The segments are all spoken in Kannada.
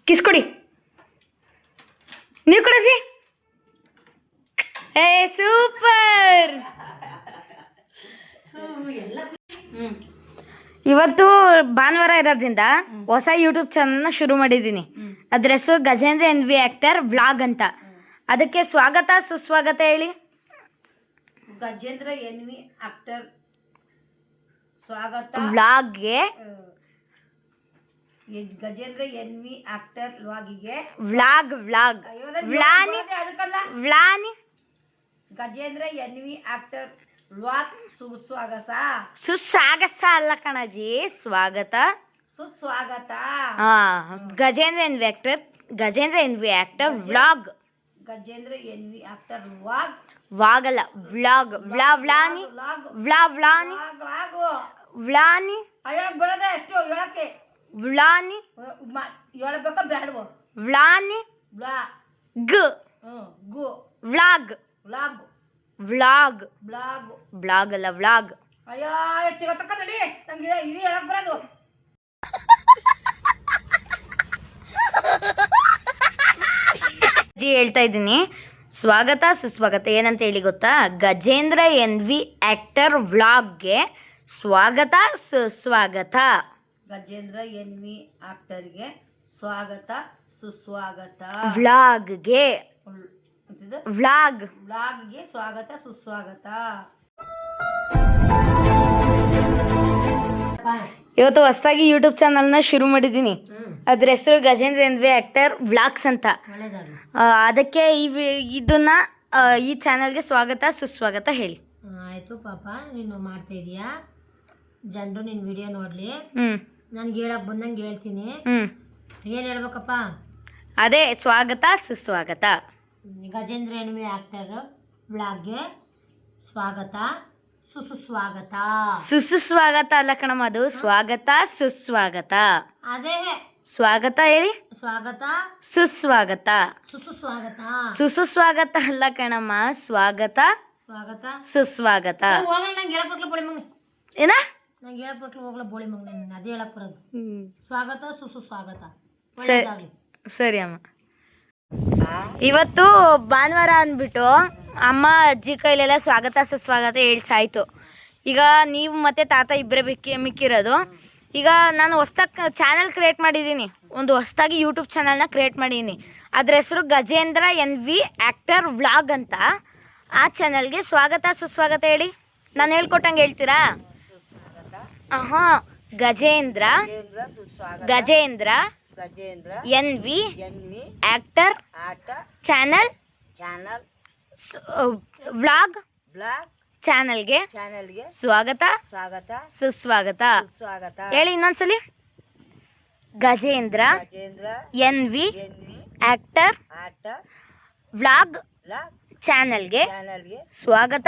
ಕಿಸ್ ಕೊಡಿ. ನೀವು ಕೊಡಿಸಿ. ಏ ಸೂಪರ್. ಇವತ್ತು ಭಾನುವಾರ ಇರೋದ್ರಿಂದ ಹೊಸ ಯೂಟ್ಯೂಬ್ ಚಾನಲ್ನ ಶುರು ಮಾಡಿದ್ದೀನಿ. ಅದ್ರ ಹೆಸರು Gajendra N V actor vlog ಅಂತ. ಅದಕ್ಕೆ ಸ್ವಾಗತ ಸುಸ್ವಾಗತ ಹೇಳಿ. ಗಜೇಂದ್ರ ಎನ್ ವಿ ಆಕ್ಟರ್ ಸ್ವಾಗತ ವ್ಲಾಗ್ಗೆ. ಗಜೇಂದ್ರ ಎನ್ ವಿ ಆಕ್ಟರ್ ವ್ಲಾಗಿಗೆ ವ್ಲಾಗ್ ವ್ಲಾಗ್ ವ್ಲಾನಿ ವ್ಲಾನಿ Gajendra N V actor vlog ಸುಸ್ವಾಗತ. ಸುಸ್ವಾಗತ ಅಲ್ಲ ಕಣಜಿ, ಸ್ವಾಗತ ಸುಸ್ವಾಗತ. Gajendra N V actor, Gajendra N V actor vlog. Gajendra N V actor vlog ವಾಗಲ್ಲ ವ್ಲಾಗ್. ವ್ಲಾನಿ ವ್ಲಾನಿ ವ್ಲಾನಿ ಅಯ್ಯೋ ಬರೋದೇ ಎಷ್ಟು ಹೇಳಕ್ಕೆ. ವ್ಲಾನಿ ಹೇಳಬೇಕ ಬೇಡವೋ. ವ್ಲಾನಿ ಬ್ಲಾ ಗ್ ಗು vlog vlog vlog blog blog ಅಲ್ಲ ವ್ಲಾಗ್. ಅಯ್ಯೋ ತಿಗತಕ್ಕ ನಡಿ, ನಮ್ಗೆ ಇದು ಹೇಳಕ್ ಬರೋದು. ಹೇಳ್ತಾ ಇದ್ದೀನಿ ಸ್ವಾಗತ ಸುಸ್ವಾಗತ ಏನಂತ ಹೇಳಿ ಗೊತ್ತಾ? ಗಜೇಂದ್ರ ಎನ್ ವಿ ಆಕ್ಟರ್ ವ್ಲಾಗ್ಗೆ ಸ್ವಾಗತ ಸುಸ್ವಾಗತ. ಗಜೇಂದ್ರ ಎನ್ ವಿ ಆಕ್ಟರ್ಗೆ ಸ್ವಾಗತ ಸುಸ್ವಾಗತ. ವ್ಲಾಗ್ಗೆ ವ್ಲಾಗ್ ವ್ಲಾಗ್ಗೆ ಸ್ವಾಗತ ಸುಸ್ವಾಗತ. ಇವತ್ತು ಹೊಸದಾಗಿ ಯೂಟ್ಯೂಬ್ ಚಾನಲ್ನ ಶುರು ಮಾಡಿದ್ದೀನಿ. ಅದ್ರ ಹೆಸರು Gajendra N V actor vlogs ಅಂತ. ಅದಕ್ಕೆ ಇದನ್ನ ಈ ಚಾನಲ್ಗೆ ಸ್ವಾಗತ ಸುಸ್ವಾಗತ ಹೇಳಿ. ಆಯಿತು ಪಾಪ, ನೀನು ಮಾಡ್ತಾ ಇದೀಯಾ, ಜನರು ನಿನ್ನ ವಿಡಿಯೋ ನೋಡಲಿ. ನನಗೆ ಹೇಳಕ್ಕೆ ಬಂದಂಗೆ ಹೇಳ್ತೀನಿ. ಏನು ಹೇಳ್ಬೇಕಪ್ಪ? ಅದೇ ಸ್ವಾಗತ ಸುಸ್ವಾಗತ. ಗಜೇಂದ್ರ ಎನ್ ವಿ ಆಕ್ಟರ್ ವ್ಲಾಗ್ಗೆ ಸ್ವಾಗತ ಸುಸ್ವಾಗತ. ಸುಸ್ವಾಗತ ಅಲ್ಲ ಕಣಮ್ಮ, ಅದು ಸ್ವಾಗತ ಸುಸ್ವಾಗತ. ಅದೇ ಸ್ವಾಗತ ಹೇಳಿ. ಸ್ವಾಗತ ಸುಸ್ವಾಗತ. ಸುಸ್ವಾಗತ. ಸುಸ್ವಾಗತ ಅಲ್ಲ ಕಣಮ್ಮ, ಸ್ವಾಗತ ಸ್ವಾಗತ ಸುಸ್ವಾಗತ. ಹೋಗಲ್ಲ, ನಂಗೆ ಹೇಳಕ್ ಬಟ್ಲು ಬೋಳಿ ಮಗನೆ. ಏನ ನಂಗೆ ಹೇಳಕ್ ಬಟ್ಲು ಹೋಗ್ಲ ಬೋಳಿ ಮಗನೆ, ಅದೇ ಹೇಳಕ್ ಬರೋದು. ಸ್ವಾಗತ ಸುಸ್ವಾಗತ. ಸರಿ ಅಮ್ಮ. ಇವತ್ತು ಭಾನುವಾರ ಅಂದ್ಬಿಟ್ಟು ಅಮ್ಮ ಅಜ್ಜಿ ಕೈಲೆಲ್ಲ ಸ್ವಾಗತ ಸುಸ್ವಾಗತ ಹೇಳ್ಸಾಯ್ತು. ಈಗ ನೀವು ಮತ್ತು ತಾತ ಇಬ್ಬರೇ ಮಿಕ್ಕಿರೋದು. ಈಗ ನಾನು ಹೊಸ್ದಾಗಿ ಚಾನಲ್ ಕ್ರಿಯೇಟ್ ಮಾಡಿದ್ದೀನಿ, ಒಂದು ಹೊಸ್ದಾಗಿ ಯೂಟ್ಯೂಬ್ ಚಾನಲ್ನ ಕ್ರಿಯೇಟ್ ಮಾಡಿದ್ದೀನಿ. ಅದ್ರ ಹೆಸರು Gajendra N V actor vlog ಅಂತ. ಆ ಚಾನಲ್ಗೆ ಸ್ವಾಗತ ಸುಸ್ವಾಗತ ಹೇಳಿ. ನಾನು ಹೇಳ್ಕೊಟ್ಟಂಗೆ ಹೇಳ್ತೀರಾ? ಹಾಂ, Gajendra Gajendra N V actor channel vlog ಚಾನಲ್ಗೆ ಸ್ವಾಗತ ಸುಸ್ವಾಗತ ಹೇಳಿ. ಇನ್ನೊಂದ್ಸಲಿ. Gajendra N V actor vlog ಚಾನಲ್ಗೆ ಸ್ವಾಗತ.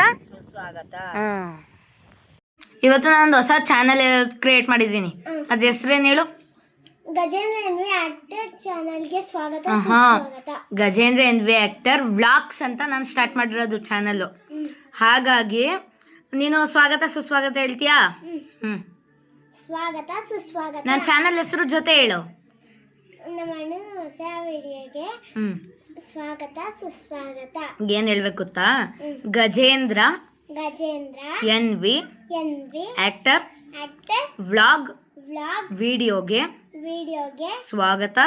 ಇವತ್ತು ನಾನೊಂದು ಹೊಸ ಚಾನಲ್ ಕ್ರಿಯೇಟ್ ಮಾಡಿದ್ದೀನಿ. ಅದ್ರ ಹೆಸರೇನು ಹೇಳು? ಗಜೇಂದ್ರ ಎನ್ ವಿ ಆಕ್ಟರ್ ಚಾನಲ್ಗೆ ಸ್ವಾಗತ. Gajendra N V actor vlogs ಅಂತ ನಾನು ಸ್ಟಾರ್ಟ್ ಮಾಡಿರೋದು ಚಾನಲ್ಲು. ಹಾಗಾಗಿ ನೀನು ಸ್ವಾಗತ ಸುಸ್ವಾಗತ ಹೇಳ್ತೀಯಾ? ಸ್ವಾಗತ ಸುಸ್ವಾಗತ. ನನ್ನ ಚಾನಲ್ ಹೆಸರು ಜೊತೆ ಹೇಳು. ನಮ್ಮ ಹೊಸ ವಿಡಿಯೋಗೆ ಸ್ವಾಗತ ಸುಸ್ವಾಗತ. ಏನು ಹೇಳ್ಬೇಕು ಗೊತ್ತಾ? Gajendra N V actor vlog ವಿಡಿಯೋಗೆ ಸ್ವಾಗತ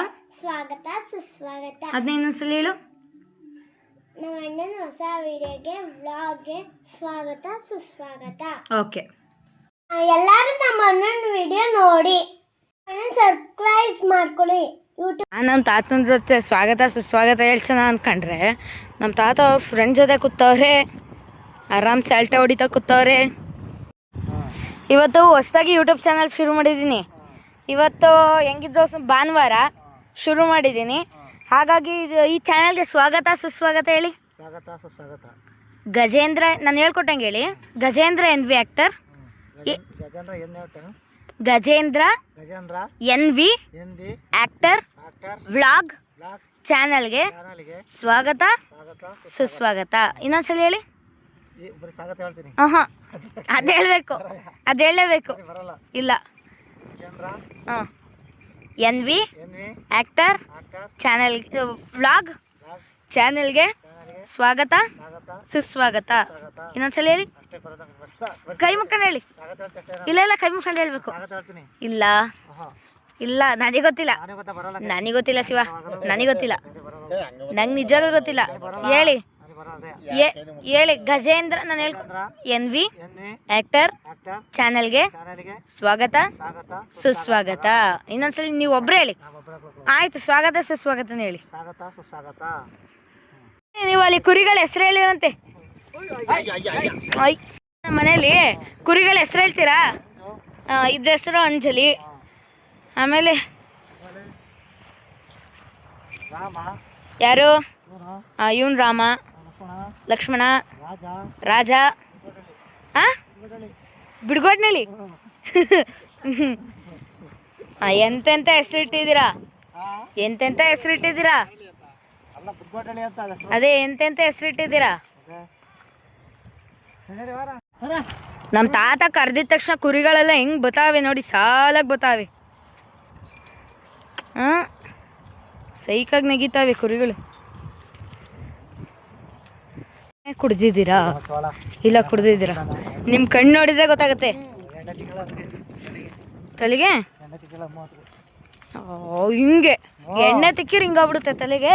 ಸುಸ್ವಾಗತ. ಅದನ್ನ ಇನ್ನೊಂದ್ಸಲ ಹೇಳು. ನಮ್ಮ ಅಣ್ಣನ ಹೊಸ ವಿಡಿಯೋಗೆ ವ್ಲಾಗ್ಗೆ ಸ್ವಾಗತ ಸುಸ್ವಾಗತ. ಓಕೆ, ಎಲ್ಲರೂ ನಮ್ಮ ಅಣ್ಣನ ವಿಡಿಯೋ ನೋಡಿ ಸಬ್ಸ್ಕ್ರೈಬ್ ಮಾಡ್ಕೊಳ್ಳಿ. ನಮ್ಮ ತಾತನ ಜೊತೆ ಸ್ವಾಗತ ಸುಸ್ವಾಗತ ಹೇಳ್ಸೋಣ ಅಂದ್ಕೊಂಡ್ರೆ ನಮ್ಮ ತಾತ ಅವ್ರ ಫ್ರೆಂಡ್ ಜೊತೆ ಕೂತವ್ರೆ, ಆರಾಮ್ ಸ್ಯಾಲ್ಟೆ ಹೊಡಿತಾ ಕೂತವ್ರೆ. ಇವತ್ತು ಹೊಸದಾಗಿ ಯೂಟ್ಯೂಬ್ ಚಾನಲ್ ಶುರು ಮಾಡಿದ್ದೀನಿ. ಇವತ್ತು ಹೆಂಗಿದ್ರು ಭಾನುವಾರ ಶುರು ಮಾಡಿದ್ದೀನಿ. ಹಾಗಾಗಿ ಈ ಚಾನಲ್ಗೆ ಸ್ವಾಗತ ಸುಸ್ವಾಗತ ಹೇಳಿ. ಗಜೇಂದ್ರ, ನಾನು ಹೇಳ್ಕೊಟ್ಟಂಗೆ ಹೇಳಿ. Gajendra N V actor Gajendra N V actor vlog ಚಾನಲ್ಗೆ ಸ್ವಾಗತ ಸುಸ್ವಾಗತ. ಇನ್ನೊಂದ್ಸಲ ಹೇಳಿ. ಹಾಂ, ಅದು ಹೇಳಬೇಕು, ಅದು ಹೇಳಲೇಬೇಕು. ಇಲ್ಲ, ಹಾಂ, N V actor channel vlog ಚಾನೆಲ್ಗೆ ಸ್ವಾಗತ ಸುಸ್ವಾಗತ. ಇನ್ನೊಂದ್ಸಲ ಹೇಳಿ, ಕೈ ಮುಖಂಡು ಹೇಳಿ. ಇಲ್ಲ ಇಲ್ಲ, ಕೈ ಮುಖಂಡು ಹೇಳ್ಬೇಕು. ಇಲ್ಲ ಇಲ್ಲ, ನನಗೆ ಗೊತ್ತಿಲ್ಲ, ನನಗೆ ಗೊತ್ತಿಲ್ಲ ಶಿವ, ನನಗೆ ಗೊತ್ತಿಲ್ಲ, ನಂಗೆ ನಿಜವಾಗ್ಲೂ ಗೊತ್ತಿಲ್ಲ. ಹೇಳಿ ಹೇಳಿ. ಗಜೇಂದ್ರ, ನಾನು NV ಆ್ಯಕ್ಟರ್ ಚಾನಲ್ಗೆ ಸ್ವಾಗತ ಸುಸ್ವಾಗತ. ಇನ್ನೊಂದ್ಸಲಿ ನೀವು ಒಬ್ಬರೇ ಹೇಳಿ. ಆಯ್ತು, ಸ್ವಾಗತ ಸುಸ್ವಾಗತನೇ ಹೇಳಿ. ನೀವು ಅಲ್ಲಿ ಕುರಿಗಳ ಹೆಸರು ಹೇಳಿರಂತೆ. ನಮ್ಮ ಮನೇಲಿ ಕುರಿಗಳ ಹೆಸರು ಹೇಳ್ತೀರಾ? ಇದ್ರ ಹೆಸರು ಅಂಜಲಿ, ಆಮೇಲೆ ಯಾರು? ಇವನ್ ರಾಮ, ಲಕ್ಷ್ಮಣ, ರಾಜ, ಬಿಡ್ಗೋಡ್ನಳ್ಳಿ. ಎಂತೆಂತ ಹೆಸರಿಟ್ಟಿದ್ದೀರಾ, ಎಂತೆಂತ ಹೆಸರಿಟ್ಟಿದ್ದೀರಾ? ಅದೇ ಎಂತೆಂತ ಹೆಸರಿಟ್ಟಿದ್ದೀರಾ? ನಮ್ಮ ತಾತ ಕರೆದಿದ ತಕ್ಷಣ ಕುರಿಗಳೆಲ್ಲ ಹೆಂಗ್ ಬತ್ತಾವೆ ನೋಡಿ, ಸಾಲಾಗಿ ಬತ್ತಾವೆ. ಸೈಕಾಗಿ ನೆಗಿತಾವೆ ಕುರಿಗಳು. ಕುಡ್ದಿದ್ದೀರಾ? ಇಲ್ಲ ಕುಡ್ದಿದ್ದೀರಾ? ನಿಮ್ಮ ಕಣ್ಣು ನೋಡಿದ್ರೆ ಗೊತ್ತಾಗುತ್ತೆ. ತಲೆಗೆ ಹಿಂಗೆ ಎಣ್ಣೆ ತಿಕ್ಕಿರಿ ಹಿಂಗಾಗ್ಬಿಡುತ್ತೆ ತಲೆಗೆ.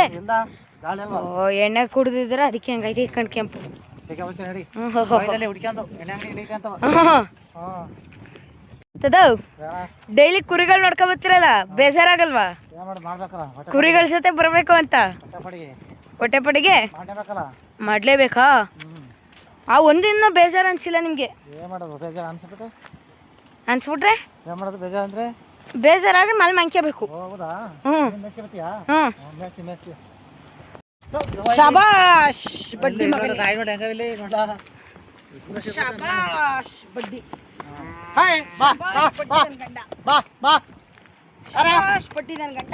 ಎಣ್ಣೆ ಕುಡ್ದಿದ್ದೀರ, ಅದಕ್ಕೆ ಹಂಗೈತೆ ಕಣ್ ಕೆಂಪು. ಡೈಲಿ ಕುರಿಗಳು ನೋಡ್ಕೊ ಬರ್ತಿರಲ್ಲ, ಬೇಜಾರಾಗಲ್ವಾ? ಕುರಿಗಳ ಜೊತೆ ಬರ್ಬೇಕು ಅಂತ ಹೊಟ್ಟೆ ಪಡಿಗೆ ಮಾಡ್ಲೇಬೇಕಾ? ಆ ಒಂದಿನ ಬೇಜಾರು ಅನ್ಸಿಲ್ಲ ನಿಮ್ಗೆ? ಅನ್ಸ್ಬಿಟ್ರೆ ಬೇಜಾರಾದ್ರೆ ಮಲ್ ಮಂಕ್ಯಬೇಕು. ಶಬಾಷ್ ಬಡ್ಡಿ ಮಗನೇ, ಶಬಾಷ್ ಬಡ್ಡಿ. ಶಬಾಷ್ ಬಡ್ಡಿ ನನ್ನ ಗಂಡ.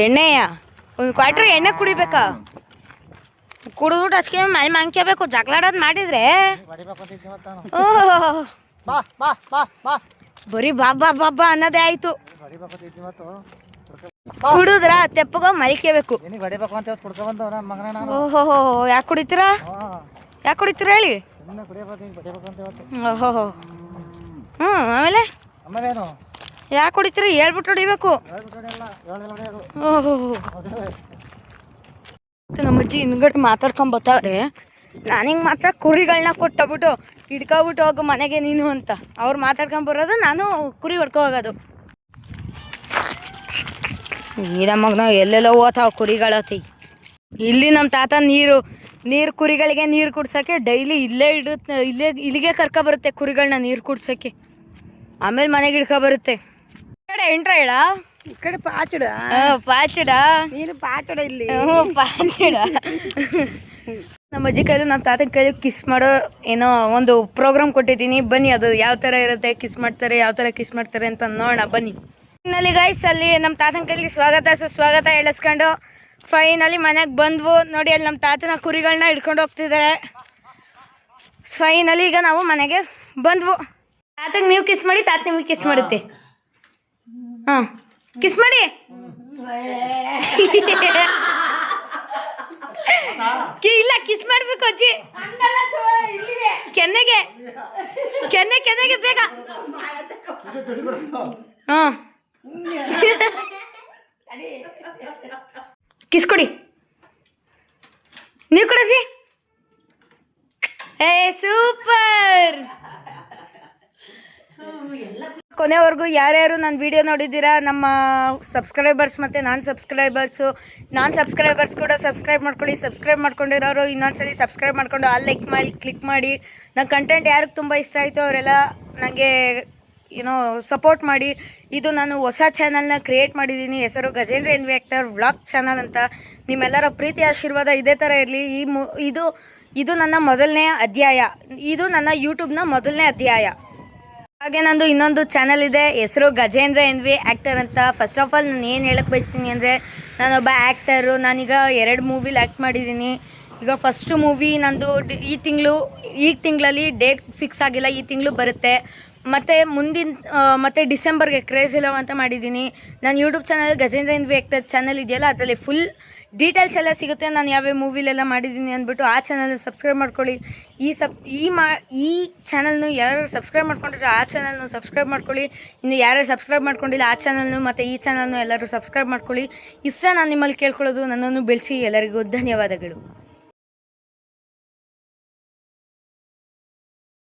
ಎಣ್ಣೆಯ ಒಂದು ಕ್ವಾರ್ಟರ್ ಎಣ್ಣೆ ಕುಡಿಬೇಕಾ? ಕುಡಿದ್ಬಿಟ್ಟು ಅಚ್ಕೆ ಮೇಲೆ ಮಂಕ್ಯಬೇಕು. ಜಗಳಾಡೋದು ಮಾಡಿದ್ರೆ ಬರೀ ಬಾಬಾ ಬಾಬಾ ಅನ್ನೋದೇ ಆಯ್ತು. ಕುಡಿದ್ರ ತೆಪ್ಪಗ ಮಲ್ಕೋಬೇಕು. ಓಹೋ, ಯಾಕೆ ಕುಡಿತೀರಾ? ಯಾಕೆ ಕುಡಿತೀರಾ ಹೇಳಿ? ಓಹೋ, ಆಮೇಲೆ ಯಾಕೆ ಕುಡಿತೀರಾ ಹೇಳ್ಬಿಟ್ಟು ಹೊಡಿಬೇಕು. ಓಹೋ, ನಮ್ಮ ಅಜ್ಜಿ ಹಿಂದ್ಗಡೆ ಮಾತಾಡ್ಕೊಂಡ್ ಬರ್ತಾವ್ರೆ. ನಾನು ಹಿಂಗೆ ಮಾತ್ರ ಕುರಿಗಳನ್ನ ಕೊಟ್ಟಬಿಟ್ಟು ಹಿಡ್ಕೊಬಿಟ್ಟು ಹೋಗು ಮನೆಗೆ ನೀನು ಅಂತ ಅವ್ರು ಮಾತಾಡ್ಕೊಂಡ್ ಬರೋದು, ನಾನು ಕುರಿ ಹೊಡ್ಕೊ ಹೋಗೋದು. ಈ ನಮ್ಮಗ ಎಲ್ಲೆಲ್ಲ ಓತಾವ ಕುರಿಗಳತಿ. ಇಲ್ಲಿ ನಮ್ಮ ತಾತ ನೀರು ಕುರಿಗಳಿಗೆ ನೀರು ಕುಡ್ಸೋಕ್ಕೆ ಡೈಲಿ ಇಲ್ಲಿಗೆ ಕರ್ಕೊಬರುತ್ತೆ ಕುರಿಗಳನ್ನ ನೀರು ಕುಡ್ಸೋಕ್ಕೆ. ಆಮೇಲೆ ಮನೆಗೆ ಹಿಡ್ಕೊಬರುತ್ತೆ. ಈ ಕಡೆ ಎಂಟ್ರ ಹೇಳ, ಈ ಕಡೆ ಪಾಚುಡ ಪಾಚುಡ, ನೀನು ಪಾಚುಡ ಇಲ್ಲಿ. ಪಾಚುಡ. ನಮ್ಮ ಅಜ್ಜಿ ಕೈಲು ನಮ್ಮ ತಾತನ ಕೈಲಿ ಕಿಸ್ ಮಾಡೋ ಏನೋ ಒಂದು ಪ್ರೋಗ್ರಾಮ್ ಕೊಟ್ಟಿದ್ದೀನಿ, ಬನ್ನಿ. ಅದು ಯಾವ ಥರ ಇರುತ್ತೆ, ಕಿಸ್ ಮಾಡ್ತಾರೆ, ಯಾವ ಥರ ಕಿಸ್ ಮಾಡ್ತಾರೆ ಅಂತ ನೋಡೋಣ ಬನ್ನಿ. ಫೈನಲಿ ಗೈಸ್, ಅಲ್ಲಿ ನಮ್ಮ ತಾತನ ಕೈಲಿ ಸ್ವಾಗತ ಸುಸ್ವಾಗತ ಹೇಳಿಸ್ಕೊಂಡು ಫೈನಲಿ ಮನೆಗೆ ಬಂದ್ವು. ನೋಡಿ, ಅಲ್ಲಿ ನಮ್ಮ ತಾತನ ಕುರಿಗಳನ್ನ ಹಿಡ್ಕೊಂಡು ಹೋಗ್ತಿದ್ದಾರೆ. ಫೈನಲಿ ಈಗ ನಾವು ಮನೆಗೆ ಬಂದ್ವು. ತಾತಗೆ ನೀವು ಕಿಸ್ ಮಾಡಿ, ತಾತ ನಿಮಗೆ ಕಿಸ್ ಮಾಡುತ್ತೆ. ಹಾಂ, ಕಿಸ್ ಮಾಡಿ. ಇಲ್ಲ, ಕಿಸ್ ಮಾಡ್ಬೇಕು ಅಜ್ಜಿ. ಕೆನ್ನೆಗೆ ಕೆನ್ನೆಗೆ ಬೇಗ. ಹಾಂ, ಕಿಸ್ ಕೊಡಿ. ನೀವು ಕೊಡಸಿ. ಏ ಸೂಪರ್. ಕೊನೆವರೆಗೂ ಯಾರ್ಯಾರು ನನ್ನ ವಿಡಿಯೋ ನೋಡಿದ್ದೀರಾ, ನಮ್ಮ ಸಬ್ಸ್ಕ್ರೈಬರ್ಸ್ ಮತ್ತು ನಾನ್ ಸಬ್ಸ್ಕ್ರೈಬರ್ಸ್ ಕೂಡ ಸಬ್ಸ್ಕ್ರೈಬ್ ಮಾಡ್ಕೊಳ್ಳಿ. ಸಬ್ಸ್ಕ್ರೈಬ್ ಮಾಡ್ಕೊಂಡಿರೋರು ಇನ್ನೊಂದ್ಸಲಿ ಸಬ್ಸ್ಕ್ರೈಬ್ ಮಾಡ್ಕೊಂಡು ಆಲ್ ಲೈಕ್ ಮಾಡಿ ಕ್ಲಿಕ್ ಮಾಡಿ. ನನ್ನ ಕಂಟೆಂಟ್ ಯಾರಿಗೆ ತುಂಬ ಇಷ್ಟ ಆಯಿತು ಅವರೆಲ್ಲ ನನಗೆ ಸಪೋರ್ಟ್ ಮಾಡಿ. ಇದು ನಾನು ಹೊಸ ಚಾನಲ್ನ ಕ್ರಿಯೇಟ್ ಮಾಡಿದ್ದೀನಿ, ಹೆಸರು Gajendra NV actor vlog channel ಅಂತ. ನಿಮ್ಮೆಲ್ಲರ ಪ್ರೀತಿ ಆಶೀರ್ವಾದ ಇದೇ ಥರ ಇರಲಿ. ಇದು ನನ್ನ ಮೊದಲನೇ ಅಧ್ಯಾಯ, ಇದು ನನ್ನ ಯೂಟ್ಯೂಬ್ನ ಮೊದಲನೇ ಅಧ್ಯಾಯ. ಹಾಗೆ ನಂದು ಇನ್ನೊಂದು ಚಾನಲ್ ಇದೆ, ಹೆಸರು ಗಜೇಂದ್ರ NV ಆ್ಯಕ್ಟರ್ ಅಂತ. ಫಸ್ಟ್ ಆಫ್ ಆಲ್ ನಾನು ಏನು ಹೇಳಕ್ಕೆ ಬಯಸ್ತೀನಿ ಅಂದರೆ, ನಾನೊಬ್ಬ ಆ್ಯಕ್ಟರು. ನಾನೀಗ 2 ಮೂವಿಲಿ ಆ್ಯಕ್ಟ್ ಮಾಡಿದ್ದೀನಿ. ಈಗ ಫಸ್ಟು ಮೂವಿ ನಂದು ಈ ತಿಂಗಳಲ್ಲಿ ಡೇಟ್ ಫಿಕ್ಸ್ ಆಗಿಲ್ಲ, ಈ ತಿಂಗಳು ಬರುತ್ತೆ. ಮತ್ತು ಮತ್ತು ಡಿಸೆಂಬರ್ಗೆ ಕ್ರೇಜಿ ಲವ್ ಅಂತ ಮಾಡಿದ್ದೀನಿ. ನಾನು YouTube channel Gajendra N V actor channel ಇದೆಯಲ್ಲ, ಅದರಲ್ಲಿ ಫುಲ್ ಡೀಟೇಲ್ಸ್ ಎಲ್ಲ ಸಿಗುತ್ತೆ, ನಾನು ಯಾವ್ಯಾವ ಮೂವಿಲೆಲ್ಲ ಮಾಡಿದ್ದೀನಿ ಅಂದ್ಬಿಟ್ಟು. ಆ ಚಾನಲ್ನ ಸಬ್ಸ್ಕ್ರೈಬ್ ಮಾಡ್ಕೊಳ್ಳಿ. ಈ ಚಾನಲ್ನು ಯಾರು ಸಬ್ಸ್ಕ್ರೈಬ್ ಮಾಡ್ಕೊಂಡಿರೋ ಆ ಚಾನಲ್ನು ಸಬ್ಸ್ಕ್ರೈಬ್ ಮಾಡ್ಕೊಳ್ಳಿ. ಇನ್ನು ಯಾರು ಸಬ್ಸ್ಕ್ರೈಬ್ ಮಾಡ್ಕೊಂಡಿಲ್ಲ ಆ ಚಾನಲ್ನು ಮತ್ತು ಈ ಚಾನಲ್ನು ಎಲ್ಲರೂ ಸಬ್ಸ್ಕ್ರೈಬ್ ಮಾಡ್ಕೊಳ್ಳಿ. ಇಷ್ಟ ನಾನು ನಿಮ್ಮಲ್ಲಿ ಕೇಳ್ಕೊಳ್ಳೋದು. ನನ್ನನ್ನು ಬೆಳೆಸಿ. ಎಲ್ಲರಿಗೂ ಧನ್ಯವಾದಗಳು.